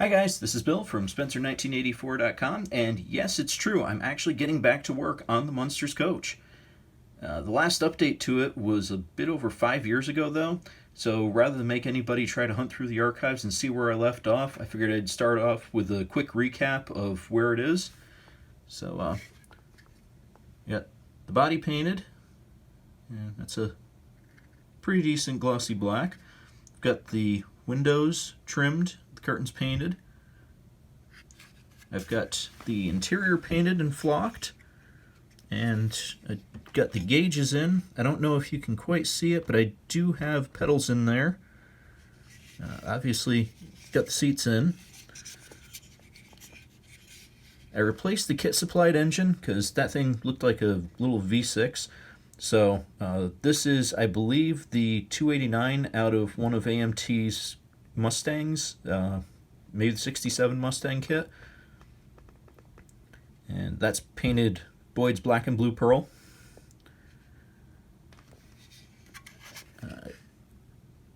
Hi guys, this is Bill from Spencer1984.com, and yes, it's true, I'm actually getting back to work on the Munster's Koach. The last update to it was a bit over 5 years ago though, so rather than make anybody try to hunt through the archives and see where I left off, I figured I'd start off with a quick recap of where it is. So, got the body painted, and that's a pretty decent glossy black. Got the windows trimmed, the curtains painted. I've got the interior painted and flocked, and I got the gauges in. I don't know if you can quite see it, but I do have pedals in there. Obviously, got the seats in. I replaced the kit supplied engine because that thing looked like a little V6. So this is, I believe, the 289 out of one of AMT's Mustangs, maybe the 67 Mustang kit. And that's painted Boyd's black and blue pearl.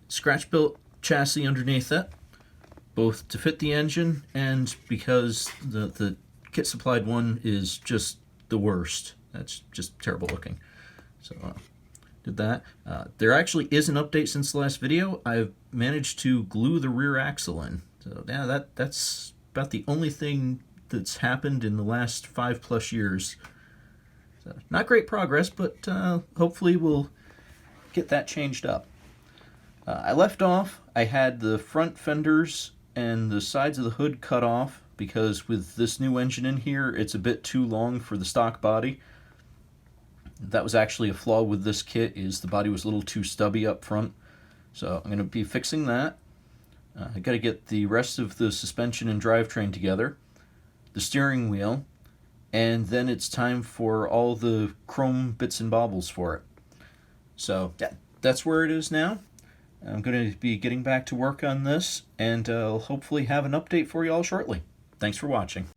Scratch-built chassis underneath it, both to fit the engine and because the kit supplied one is just the worst. That's just terrible looking. So did that. There actually is an update since the last video. I've managed to glue the rear axle in. So yeah, that's about the only thing that's happened in the last 5+ years. So not great progress, but hopefully we'll get that changed up. I left off, I had the front fenders and the sides of the hood cut off because with this new engine in here, it's a bit too long for the stock body. That was actually a flaw with this kit, is the body was a little too stubby up front. So I'm going to be fixing that. I got to get the rest of the suspension and drivetrain together, the steering wheel, and then it's time for all the chrome bits and baubles for it. So yeah, that's where it is now. I'm going to be getting back to work on this, and I'll hopefully have an update for you all shortly. Thanks for watching.